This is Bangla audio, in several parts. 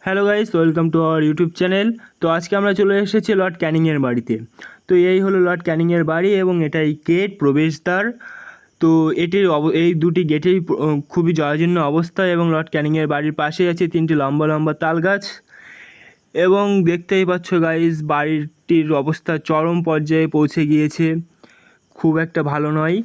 Hello guys, welcome to our YouTube channel. তো আজকে আমরা চলে এসেছি লর্ড ক্যানিংয়ের বাড়িতে। তো এই হলো লর্ড ক্যানিংয়ের বাড়ি এবং এটাই গেট, প্রবেশদ্বার। তো এই দুটি গেটেই খুবই জরাজীর্ণ অবস্থা এবং লর্ড ক্যানিংয়ের বাড়ির পাশেই আছে তিনটি লম্বা লম্বা তাল গাছ। এবং দেখতেই পাচ্ছ গাইস, বাড়িটির অবস্থা চরম পর্যায়ে পৌঁছে গিয়েছে, খুব একটা ভালো নয়।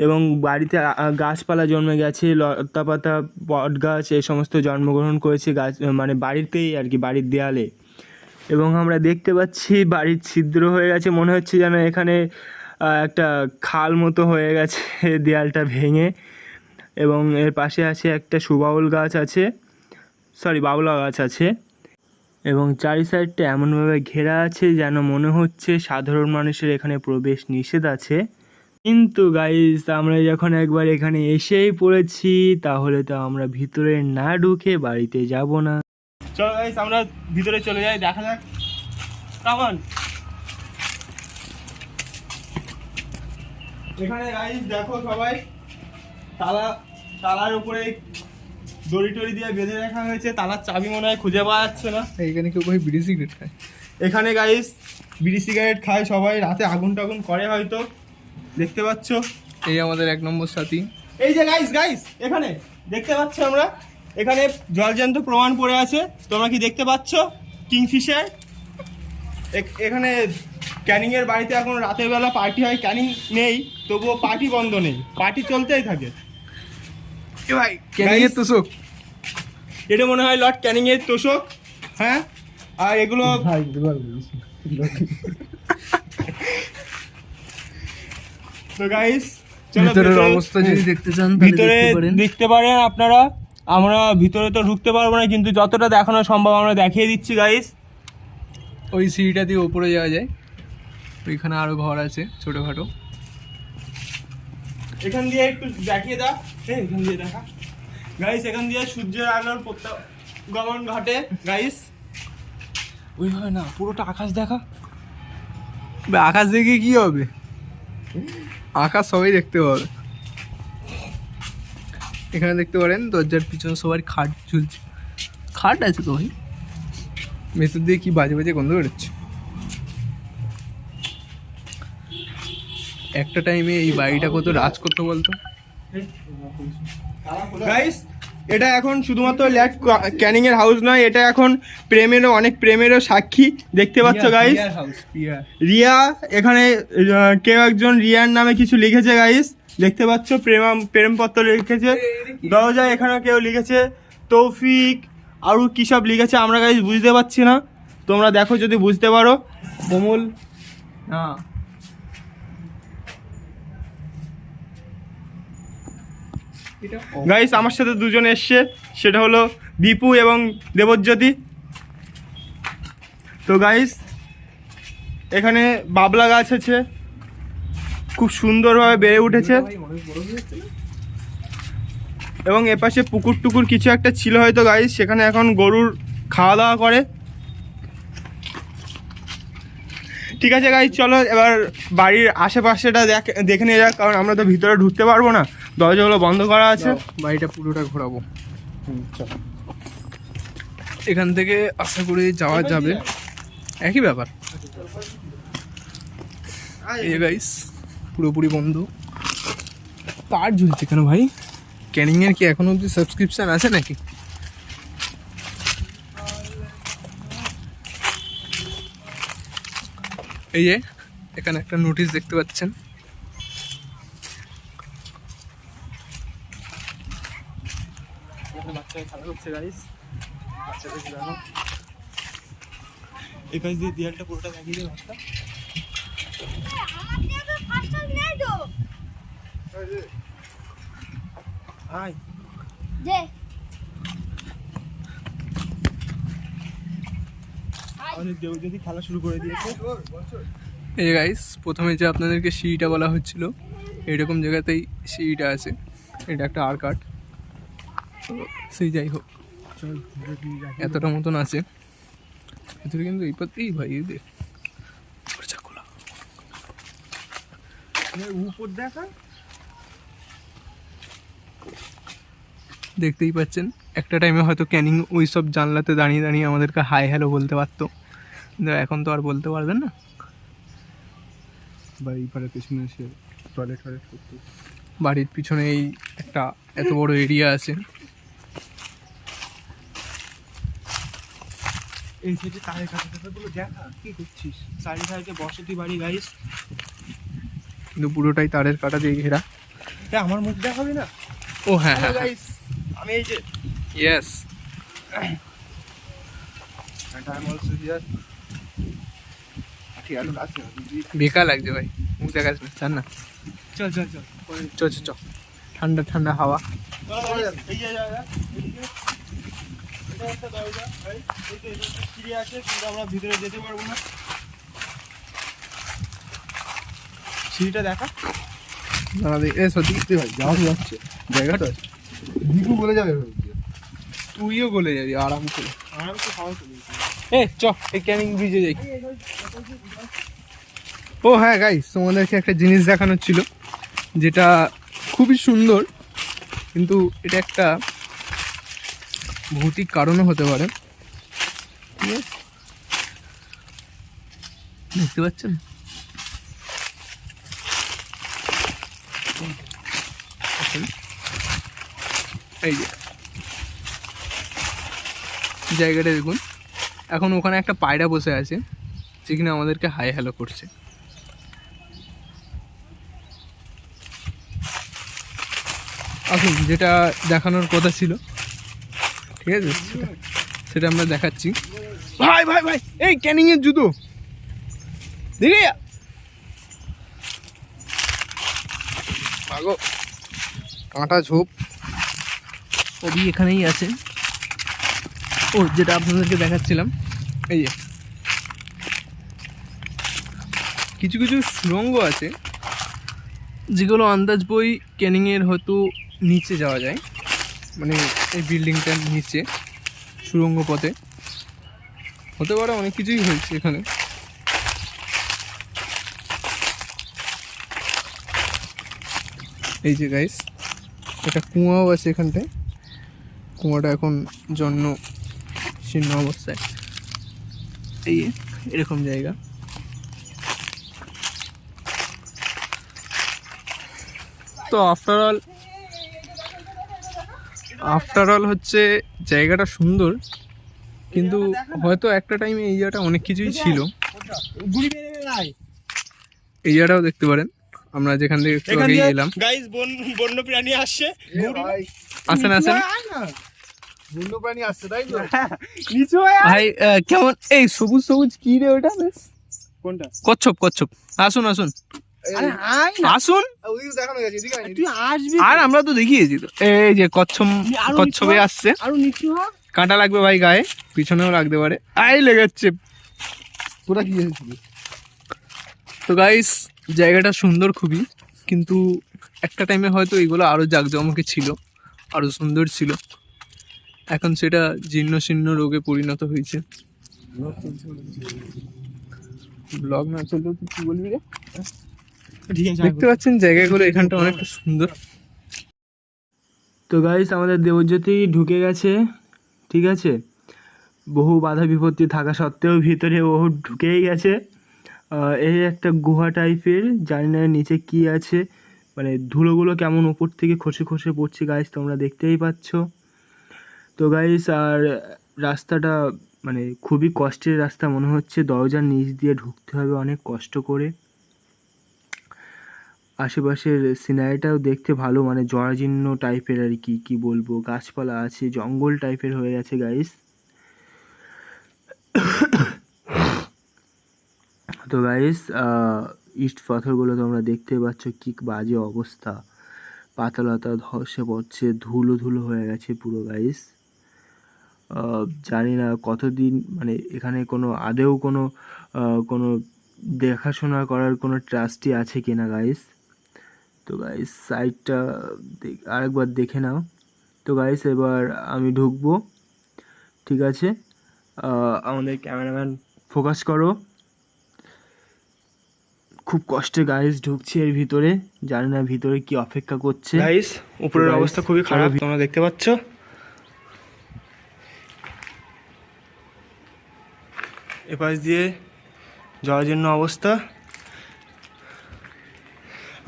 এবং বাড়িতে গাছপালা জন্মে গেছে, লতাপাতা, বট গাছ এই সমস্ত জন্মগ্রহণ করেছে গাছ, মানে বাড়িতেই আর কি, বাড়ির দেয়ালে। এবং আমরা দেখতে পাচ্ছি বাড়ির ছিদ্র হয়ে গেছে, মনে হচ্ছে যেন এখানে একটা খাল মতো হয়ে গেছে দেয়ালটা ভেঙে। এবং এর পাশে আছে একটা সুবাউল গাছ আছে, বাউলা গাছ আছে। এবং চারি সাইডটা এমনভাবে ঘেরা আছে যেন মনে হচ্ছে সাধারণ মানুষের এখানে প্রবেশ নিষেধ আছে। কিন্তু গাইস, আমরা যখন একবার এখানে এসেই পড়েছি, তাহলে তো আমরা ভিতরে না ঢুকে বাড়িতে যাব না। চলো গাইস, আমরা ভিতরে চলে যাই, দেখা যাক। কেমন এখানে গাইস দেখো সবাই, তালার উপরে দড়ি টড়ি দিয়ে বেঁধে রাখা হয়েছে। তালার চাবি মনে হয় খুঁজে পাওয়া যাচ্ছে না। এখানে কেউ ভাই বিড়ি সিগারেট খায়? এখানে গাইস বিড়ি সিগারেট খায় সবাই, রাতে আগুন টাগুন করে হয়তো, দেখতে পাচ্ছ। এই আমাদের 1 নম্বর সাথী। এই যে গাইস এখানে দেখতে পাচ্ছ, আমরা এখানে জলজ্যান্ত প্রমাণ পড়ে আছে, তোমরা কি দেখতে পাচ্ছ? কিংফিশার। এখানে ক্যানিংয়ের বাড়িতে এখন রাতের বেলা পার্টি হয়, ক্যানিং নেই তবুও পার্টি বন্ধ নেই, পার্টি চলতেই থাকে। ভাই ক্যানিংয়ের তোষক, এটা মনে হয় লর্ড ক্যানিংয়ের তোষক। হ্যাঁ, আর এগুলো তো গাইস ভিতরের অবস্থা যদি দেখতে চান ভিতরে দেখতে পারেন আপনারা। আমরা ভিতরে তো ঢুকতে পারবো না, কিন্তু যতটা দেখানো সম্ভব আমরা দেখিয়ে দিচ্ছি গাইস। ওই সিঁড়িটা দিয়ে উপরে যাওয়া যায়, ওইখানে আরো ঘর আছে ছোটখাটো। এখান দিয়ে একটু দেখিয়ে দাও, এখান দিয়ে দেখা গাইস। এখান দিয়ে সূর্যের আলোর গমন ঘটে গাইস। ওই হয় না, পুরোটা আকাশ দেখা। আকাশ দেখে কি হবে? আকাশ সবাই দেখতে পাবে। এখানে দেখতে পারেন দরজার পিছনে সবার খাট ঝুলছে। খাট আছে তো ভাই, ভেতর দিয়ে কি বাজে বাজে গন্ধ বেরোচ্ছে। একটা টাইমে এই বাড়িটা কত রাজ করতো বলতো গাইস। এটা এখন শুধুমাত্র লর্ড ক্যানিং এর হাউস নয়, এটা এখন অনেক প্রেমেরও সাক্ষী, দেখতে পাচ্ছ গাইস। রিয়া, এখানে কেউ একজন রিয়ার নামে কিছু লিখেছে গাইস, দেখতে পাচ্ছ। প্রেমপত্র লিখেছে দরজায়, এখানে কেউ লিখেছে তৌফিক, আরও কী সব লিখেছে আমরা গাইস বুঝতে পারছি না, তোমরা দেখো যদি বুঝতে পারো। কোমল না, গাইস আমার সাথে দুজন এসছে, সেটা হলো দীপু এবং দেবজ্যোতি। তো গাইস এখানে বাবলা গাছ আছে, খুব সুন্দরভাবে বেড়ে উঠেছে। এবং এপাশে পুকুর টুকুর কিছু একটা ছিল হয়তো গাইস, সেখানে এখন গরুর খাওয়া দাওয়া করে। ঠিক আছে গাইস, চলো এবার বাড়ির আশেপাশেটা দেখে নিয়ে যাক, কারণ আমরা তো ভিতরে ঢুকতে পারবো না, দরজাগুলো বন্ধ করা আছে। বাড়িটা পুরোটা ঘোরাবো। এখান থেকে আশা করি যাওয়া যাবে, একই ব্যাপার। এই যে গাইস পুরোপুরি বন্ধ। তার ঝুলছে কেন ভাই? ক্যানিং এর কি এখনো অব্দি সাবস্ক্রিপশন আছে নাকি? এই যে এখানে একটা নোটিশ দেখতে পাচ্ছেন, এই পাশ দিয়ে দেয়ালটা পুরোটা দেখিয়ে দিই রাস্তা। যদি খেলা শুরু করে দিয়েছে। এই যে গাইস প্রথমে যে আপনাদেরকে সিঁড়িটা বলা হচ্ছিল, এইরকম জায়গাতেই সিঁড়িটা আছে। এটা একটা আর কাট, সেই যাই হোক এতটা মতন আছে ভিতরে। কিন্তু এই পাতেই ভাই দেখ দরজা খোলা, উপর দেখা। দেখতেই পাচ্ছেন একটা টাইমে হয়তো ক্যানিং ওই সব জানলাতে দাঁড়িয়ে দাঁড়িয়ে আমাদেরকে হাই হ্যালো বলতে পারতো, কিন্তু এখন তো আর বলতে পারবেন না। বাড়ি পাড়ার পেছনে এসে টয়লেট করতো। বাড়ির পিছনে এই একটা এত বড় এরিয়া আছে। এই সাইডে তারের কাটাগুলো দেখা, কি করছিস? চারিধারে বসতি বাড়ি গাইস, কিন্তু পুরোটাই তারের কাটা দিয়ে ঘেরা। আমার মুখ দেখাবি না? ও হ্যাঁ হ্যাঁ গাইস, আমি এই যে ইয়েস, বেকার লাগছে ভাই, মুখ দেখাস না, চান না? চল চল চল চ চ চ, ঠান্ডা ঠান্ডা হাওয়া। এই যে এটা একটা দরজা ভাই, এই তো এটা সিঁড়ি আছে, কিন্তু আমরা ভিতরে যেতে পারবো না। সিঁড়িটা দেখা দাঁড়া, এ সত্যি ভাই যাওয়া যাচ্ছে, জায়গাটা দিকু বলে যাবে। তুইও গলে যাবি আরাম করে। আরামসে খাওয়া চলে এ চ, এই ক্যানিং ব্রিজে যাই। ও হ্যাঁ গাইস, তোমাদেরকে একটা জিনিস দেখানোর ছিল যেটা খুবই সুন্দর, কিন্তু এটা একটা ভৌতিক কারণও হতে পারে। ঠিক আছে, দেখতে পাচ্ছেন? এই যে জায়গাটা দেখুন, এখন ওখানে একটা পায়রা বসে আছে যেখানে আমাদেরকে হাই হ্যালো করছে। আসুন, যেটা দেখানোর কথা ছিল, ঠিক আছে, সেটা আমরা দেখাচ্ছি। ভাই ভাই ভাই, এই ক্যানিং এর জুতো দেখে আগো, কাঁটা ঝোপ সবই এখানেই আছে। ও যেটা আপনাদেরকে দেখাচ্ছিলাম, এই যে কিছু কিছু সুড়ঙ্গ আছে যেগুলো আন্দাজ বই ক্যানিংয়ের হয়তো নিচে যাওয়া যায়, মানে এই বিল্ডিংটার নিচে সুড়ঙ্গ পথে হতে পারে, অনেক কিছুই হয়েছে এখানে। এই যে গাইস, একটা কুয়াও আছে এখানটায়, কুয়াটা এখন জন্য শীর্ণ অবস্থায়। এই এরকম জায়গা। তো আফটার অল হচ্ছে জায়গাটা সুন্দর, কিন্তু হয়তো একটা টাইমে এই জায়গাটা অনেক কিছুই ছিল। এই জায়গাটাও দেখতে পারেন, আমরা যেখান থেকে একটু আগেই এলাম। গাইস, বন্য প্রাণী আসছে, আসেন আসেন বন্য প্রাণী আসছে, তাই তো? নিচু হয়ে ভাই। কেমন এই সবুজ সবুজ কি রে ওটা? বেশ, কোনটা? কচ্ছপ কচ্ছপ। আসুন আসুন আরে আয় না, আসুন, ওদিকে দেখানো গেছে, এদিকে আয়, তুই আসবি আর আমরা তো দেখিয়েছি তো। এই যে কচ্ছপে আসছে, আরো নিচু হ। কাঁটা লাগবে ভাই গায়ে, পিছনেও লাগতে পারে। আই লেগেছে। তোরা কি এসেছিস? তো গাইস, জায়গাটা সুন্দর খুবই, কিন্তু একটা টাইমে হয়তো এগুলো আরো জাঁকজমকে ছিল, আরো সুন্দর ছিল। এখন সেটা জীর্ণ শীর্ণ রোগে পরিণত হয়েছে। ব্লগ না চললেও তুই কি বলবি রে? ঠিক আছে, দেখতে পাচ্ছেন জায়গাগুলো এখানটা অনেকটা সুন্দর। তো গাইস, আমাদের দেবজ্যোতি ঢুকে গেছে, ঠিক আছে, বহু বাধা বিপত্তি থাকা সত্ত্বেও ভিতরে ও ঢুকেই গেছে। এই একটা গুহা টাইপের, জানি না নিচে কি আছে, মানে ধুলোগুলো কেমন উপর থেকে খসে খসে পড়ছে গাইস, তোমরা দেখতেই পাচ্ছ। তো গাইস, আর রাস্তাটা মানে খুবই কষ্টের রাস্তা মনে হচ্ছে, দরজার নিচ দিয়ে ঢুকতে হবে অনেক কষ্ট করে। আশেপাশের সিনারিটাও দেখতে ভালো, মানে জরাজীর্ণ টাইপের আর কি, কি বলবো, গাছপালা আছে, জঙ্গল টাইপের হয়ে গেছে গাইস। তো গাইস, ইট পাথরগুলো তোমরা দেখতে পাচ্ছ কি বাজে অবস্থা, পাতালতা ধসে পড়ছে, ধুলো ধুলো হয়ে গেছে পুরো গাইস। জানি না কতদিন, মানে এখানে কোনো আদেও কোনো দেখাশোনা করার কোনো ট্রাস্টি আছে কিনা গাইস। তো গাইস, সাইডটা আরেকবার দেখে নাও। তো গাইস, এবার আমি ঢুকবো, ঠিক আছে, আমাদের ক্যামেরাম্যান ফোকাস করো। খুব কষ্টে গাইস ঢুকছি এর ভিতরে, জানি না ভিতরে কি অপেক্ষা করছে। গাইস, উপরের অবস্থা খুবই খারাপ, তোমরা দেখতে পাচ্ছ। এপাশ দিয়ে যাওয়ার জন্য অবস্থা।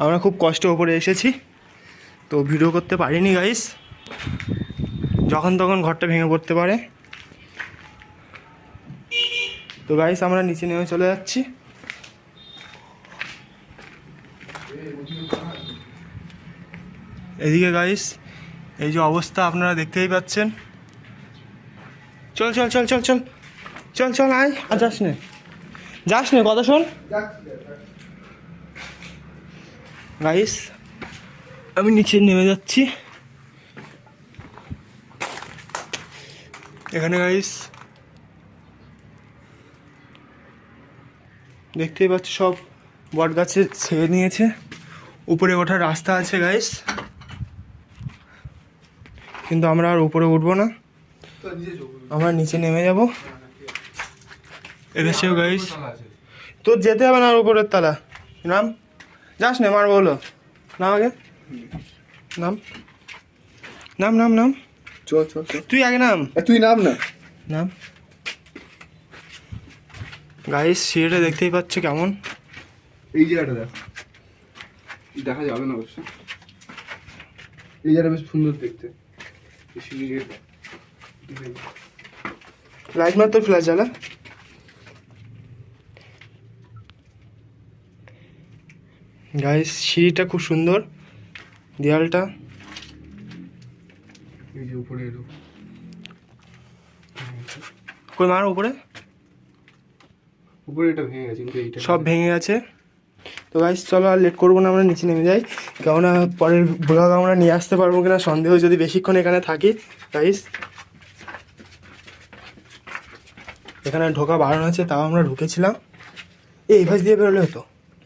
আমরা খুব কষ্ট ওপরে এসেছি, তো ভিডিও করতে পারিনি গাইস, যখন তখন ঘরটা ভেঙে পড়তে পারে। তো গাইস আমরা নিচে নেমে চলে যাচ্ছি। এদিকে গাইস এই যে অবস্থা আপনারা দেখতেই পাচ্ছেন। চল চল চল চল চল চল চল আয়, আর যাস নে কথা শোন গাইস। আমি নিচে নেমে যাচ্ছি। এখানে গাইস দেখতেই পাচ্ছি সব বট গাছে ছেড়ে নিয়েছে। উপরে ওঠার রাস্তা আছে গাইস, কিন্তু আমরা আর উপরে উঠবো না, আমরা নিচে নেমে যাব। এসেও গাইস তোর যেতে হবে না আর উপরের তালা। নাম যাস না, মারবো হলো। নাম আগে নাম নাম নাম নাম চল চল চল, তুই আগে নাম, তুই নাম না। নাম। গাইস সিঁড়িটা দেখতেই পাচ্ছ কেমন। এই জায়গাটা দেখ, দেখা যাবে না অবশ্য। এই জায়গাটা বেশ সুন্দর দেখতে। লাইট মার, তোর ফ্ল্যাশ জ্বালা। গাইস সিঁড়িটা খুব সুন্দর, দেয়ালটা। এই যে উপরে এলো, কই মার উপরে উপরে এটা ভেঙে গেছে, কিন্তু এইটা সব ভেঙে গেছে। তো গাইস চলো আর লেট করবো না, আমরা নিচে নেমে যাই, কেননা পরের ব্লগ আমরা নিয়ে আসতে পারবো কিনা সন্দেহ যদি বেশিক্ষণ এখানে থাকি। গাইস এখানে ঢোকা বারণ আছে, তাও আমরা ঢুকেছিলাম। এই ভাজ দিয়ে বেরোলে হতো।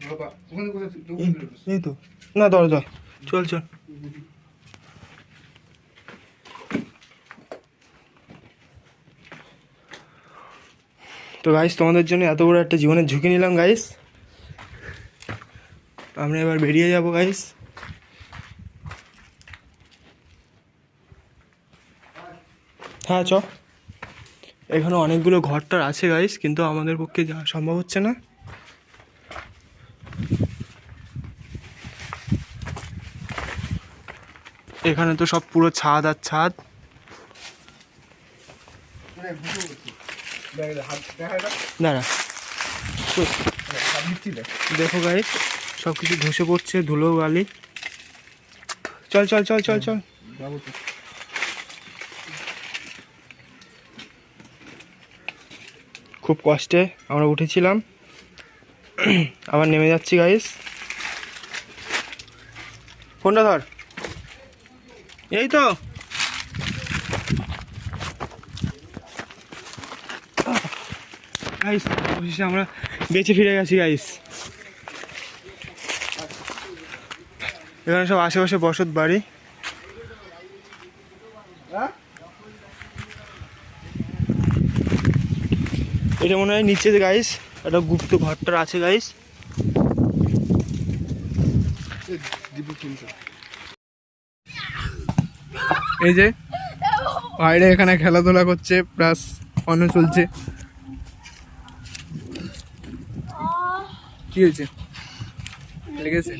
বাবা, ওখানে কোথায় এই তো না, দরজা চল চল। তো গাইস তোমাদের জন্য এত বড় একটা জীবনের ঝুঁকি নিলাম গাইস। আমরা এবার বেরিয়ে যাব গাইস। হ্যাঁ চ, এখানে অনেকগুলো ঘরটার আছে গাইস, কিন্তু আমাদের পক্ষে যাওয়া সম্ভব হচ্ছে না। এখানে তো সব পুরো ছাদ আর ছাদ। দাঁড়া দেখো গাইস, সব কিছু ধসে পড়ছে, ধুলো বালি। চল চল চল চল চল। খুব কষ্টে আমরা উঠেছিলাম, আবার নেমে যাচ্ছি গাইস। ফোনটা ধর, এই তো গাইস অবশেষে আমরা বেঁচে ফিরে গেছি গাইস। এখানে সব আশেপাশে বসত বাড়ি। এটা মনে হয় নিচে গাইস একটা গুপ্ত ঘরটার আছে গাইস। এই যে বাইরে এখানে খেলাধুলা করছে, প্লাস অন্য চলছে। কি হয়েছে, লেগেছে?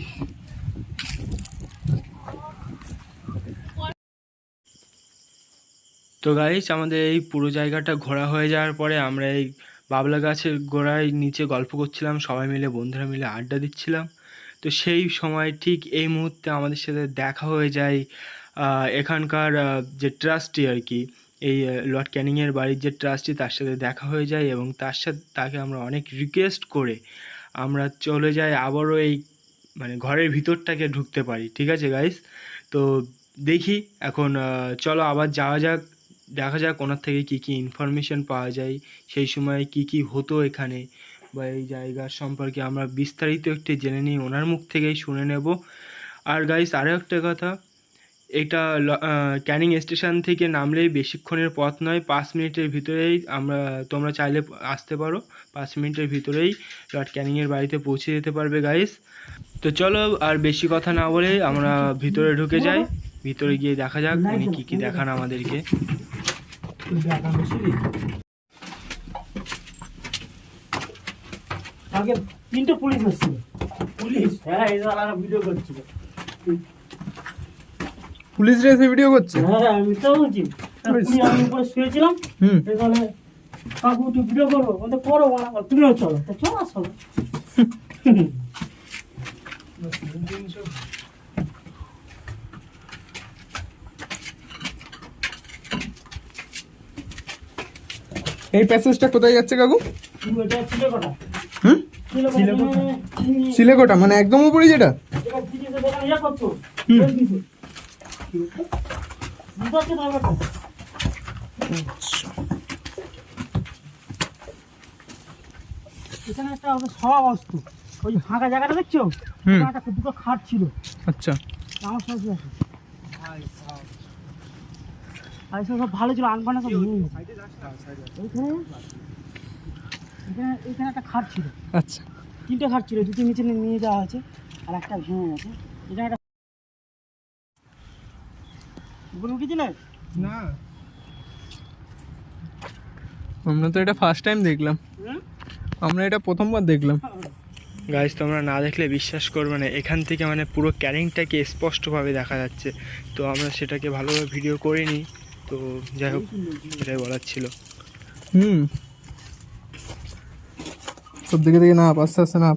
তো গাইস আমাদের এই পুরো জায়গাটা ঘোরা হয়ে যাওয়ার পরে আমরা এই বাবলা গাছের গোড়ায় নিচে গল্প করছিলাম, সবাই মিলে বন্ধুরা মিলে আড্ডা দিচ্ছিলাম। তো সেই সময় ঠিক এই মুহূর্তে আমাদের সাথে দেখা হয়ে যায় এখানকার যে ট্রাস্টি আর কি, এই লর্ড ক্যানিংয়ের বাড়ির যে ট্রাস্টি, তার সাথে দেখা হয়ে যায় এবং তাকে আমরা অনেক রিকোয়েস্ট করে আমরা চলে যাই আবারও এই মানে ঘরের ভিতরটাকে ঢুকতে পারি। ঠিক আছে গাইস, তো দেখি এখন চলো আবার যাওয়া যাক, দেখা যাক ওনার থেকে কী কী ইনফরমেশন পাওয়া যায়, সেই সময় কি কি হতো এখানে বা এই জায়গার সম্পর্কে আমরা বিস্তারিত একটু জেনে নিই, ওনার মুখ থেকেই শুনে নেব। আর গাইস আরও একটা কথা, এটা ক্যানিং স্টেশন থেকে নামলেই বেশিক্ষণের পথ নয়, 5 মিনিটের ভিতরেই তোমরা চাইলে আসতে পারো, 5 মিনিটের ভিতরেই লর্ড ক্যানিংয়ের বাড়িতে পৌঁছে যেতে পারবে গাইস। তো চলো আর বেশি কথা না বলে আমরা ভিতরে ঢুকে যাই, ভিতরে গিয়ে দেখা যাক উনি কী কী দেখান আমাদেরকে। আগে 3টে পুলিশ এসেছিল। পুলিশ? হ্যাঁ, এই দালারা ভিডিও করছিল। পুলিশরা এসে ভিডিও করছে? হ্যাঁ, আমি তো বলছি। পুলিশ আমি উপরে শুয়েছিলাম। এখানে কাকু একটু ভিডিও করবো, বলতে করো না, তুমিও চলো। তা চলো চলো। এই প্যাসেজটা কোথায় যাচ্ছে কাকু? এটা চিলেকোঠা। হুম, চিলেকোঠা সিলেকোটা মানে একদম উপরে যেটা? এটা ব্রিটিশে দোকান ইয়ে করতো। ব্রিটিশে। বুঝতে পারছো তো ব্যাপারটা? এখানে একটা সভা বস্তু, ওই ফাঁকা জায়গাটা দেখছো? ওখানে একটা দুটো খাট ছিল। আচ্ছা, আমার সাথে আছে। আর সব ভালো ছিল, আনবানা সব ভেঙে গেছে। এখানে একটা খাট ছিল। আচ্ছা, 3টে খাট ছিল, 2টি নিচে নিয়ে যাওয়া হয়েছে আর একটা ভেঙে গেছে। এখানে একটা উপরে উঠেছিলে? না, আমরা তো এটা ফার্স্ট টাইম দেখলাম। আমরা এটা প্রথমবার দেখলাম। গাইজ তোমরা না দেখলে বিশ্বাস করবে না, এখান থেকে মানে পুরো ক্যানিংটাকে স্পষ্টভাবে দেখা যাচ্ছে। তো আমরা সেটাকে ভালোভাবে ভিডিও করিনি, তো যাই হোক এটাই বলার ছিল। সব দিকে থেকে না, আস্তে আস্তে না।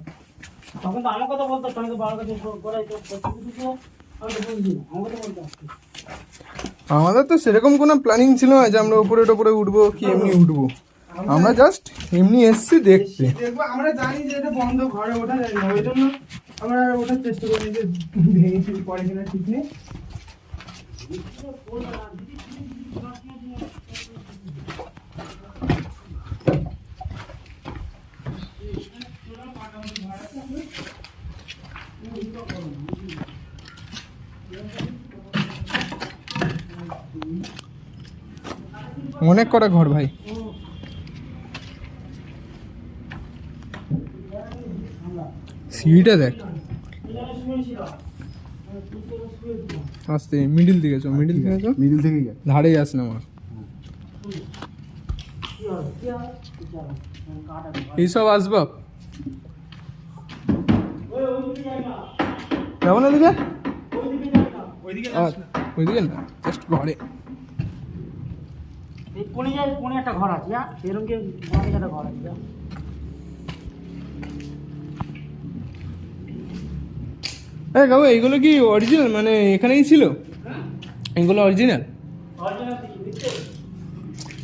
তখন তো আমার কথা বলতো, তখন তো বাবার কাছে করাই তো আমি তো বলছি না, আমার কথা বলতে আসতো। আমাদের তো সেরকম কোনো প্ল্যানিং ছিল না যে আমরা উপরে টোপরে উঠবো কি এমনি উঠবো। আমরা জাস্ট এমনি এসছি দেখতে। দেখবো, আমরা জানি যে এটা বন্ধ, ঘরে ওঠা যায় না, ওই জন্য আমরা ওঠার চেষ্টা করি যে ভেঙেছি পরে কিনা ঠিক নেই। অনেক কটা ঘর ভাই। সিঁড়িটা দেখ, আস্তে মিডিল দিকে চো, মিডিল দিকে চো, মিডিল থেকেই যায়। ধারে যাস না আমার। এইসব আসবাব কেমন এদিকে? ওইদিকে না, জাস্ট ঘরে। এই কোণে একটা ঘর আছে, এরকম কি একটা ঘর আছে। হ্যাঁ কাকু, এইগুলো কি অরিজিনাল, মানে এখানেই ছিল? এগুলো অরিজিনাল?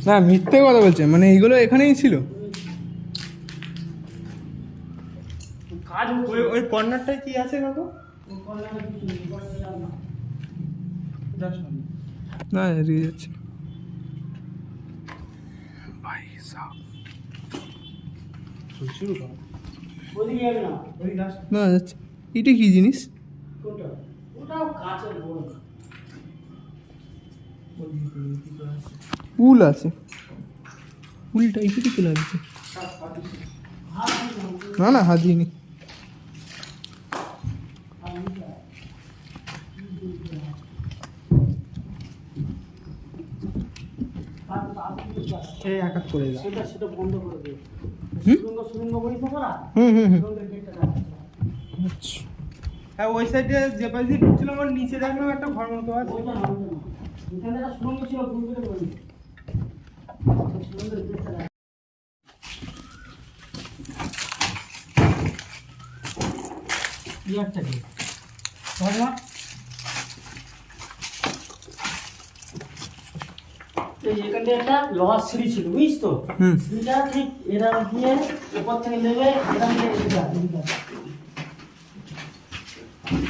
না, মিথ্যে কথা বলছে, মানে এইগুলো এখানেই ছিল? কাজ ওই কর্নারটায় কি আছে কাকু? না, এদিকে যাচ্ছে ভাই সাহেব। ওদিকে যাবে না, না যাচ্ছে। এটা কি জিনিস? কোনটা? ওটাও কাঁচের বড়। উল আছে, উল টাইপেরই তো লাগছে। না না, হাত দিইনি। এই এক এক করে যায়। সেটা বন্ধ করে দিও। সুরঙ্গ বলি তো করা। সুরঙ্গের গেটটা দেখা যাচ্ছে। হ্যাঁ, ওই সাইডে যে পাশে ঢুকছিলাম ওর নিচে দেখলাম একটা ঘর মতো আছে। ওইটা না, ওইটা না। এখানে একটা সুরঙ্গ ছিল, ভুল করে বলি। সুরঙ্গের গেটটা দেখা। ইয়ারটা কি? ধর না। এই এখানে একটা লোহার সিঁড়ি ছিল, বুঝিস তো? সিঁড়িটা ঠিক এরা দিয়ে উপর থেকে নেমে এরা দিয়ে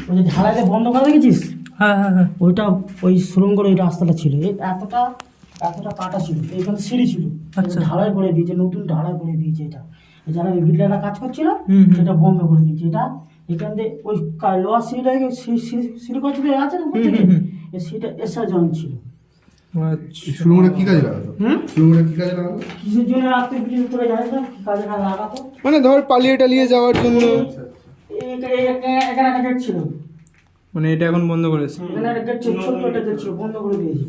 ওই যে ঢালাইতে বন্ধ করে দেখেছিস? হ্যাঁ হ্যাঁ হ্যাঁ, ওইটা ওই সুরঙ্গের ওই রাস্তাটা ছিল, এতটা কাটা ছিল, এখানে সিঁড়ি ছিল। আচ্ছা। ঢালাই করে দিয়েছে, নতুন ঢালাই করে দিয়েছে। এটা যারা বিল্ডাররা কাজ করছিল সেটা বন্ধ করে দিয়েছে। এটা এখান থেকে ওই লোহার সিঁড়িটা সিঁড়ি করছে আছে না উপর থেকে, এই সিঁড়িটা এসে জয়েন ছিল। আচ্ছা, সুরঙ্গটা কি কাজে লাগাতো? সুরঙ্গটা কি কাজে লাগাতো? কিসের জন্য রাখতে ব্রিটিশ করে জানিস না, কি কাজে না লাগাতো? মানে ধর পালিয়ে টালিয়ে যাওয়ার জন্য। এখানে একটা গেট ছিল, মানে এটা এখন বন্ধ করেছে। এখানে একটা গেট ছিল, ছোট্ট একটা গেট ছিল, বন্ধ করে দিয়েছে।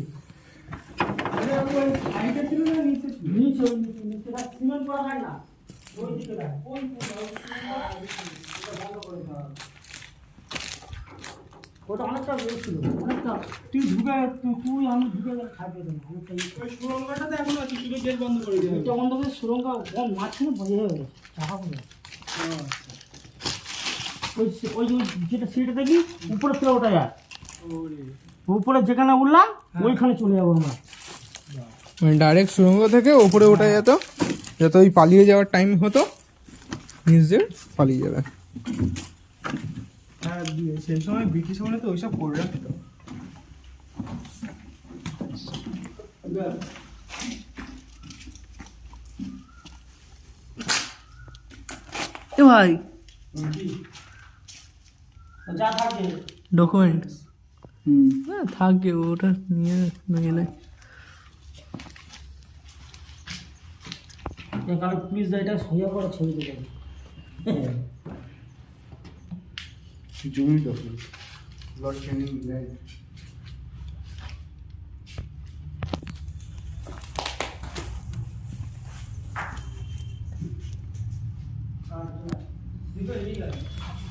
নিচে সিমেন্ট করা হয় না, ওই দিকে দেখ, ওই দিকে দেখ, ওটা বন্ধ করে দিতে হবে। ওটা অনেকটা বেশি ছিল, অনেকটা। তুই আমি ঢুকে গেলে খাইতে দেবো অনেকটা। ওই সুরঙ্গটাতে এখন আছে, শুধু গেট বন্ধ করে দিতে হবে। এটা বন্ধ করে সুরঙ্গ মাঝখানে বসে হয়ে গেছে টাকা পড়ে। ওই যে যেটা সিঁড়িটা দেখি উপরে ফেলে ওঠা যায়, উপরে যেখানে উঠলাম ওইখানে চলে যাবো আমরা। মানে ডাইরেক্ট সুড়ঙ্গ থেকে ওপরে ওঠা যেত, যাতে ওই পালিয়ে যাওয়ার টাইম হতো নিচ দিয়ে পালিয়ে যাবে। হ্যাঁ, সেই সময় ব্রিটিশ আমলে তো ওইসব করে রাখতো। এ ভাই যা থাকে ডকুমেন্টস না থাকে, ওটা নিয়ে না গেলে এখানে পুলিশ এটা সোজা করে ছবি তুলে জমি দখল লর্ড ক্যানিং ল্যান্ড।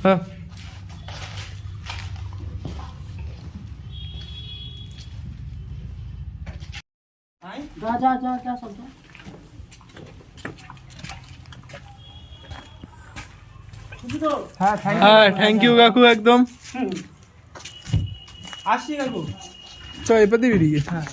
হ্যাঁ যা যা যা যা সব যা। বুঝলি তো? হ্যাঁ, হ্যাঁ থ্যাংক ইউ কাকু একদম। আসছি কাকু। চ এপাতে বেরিয়ে হ্যাঁ।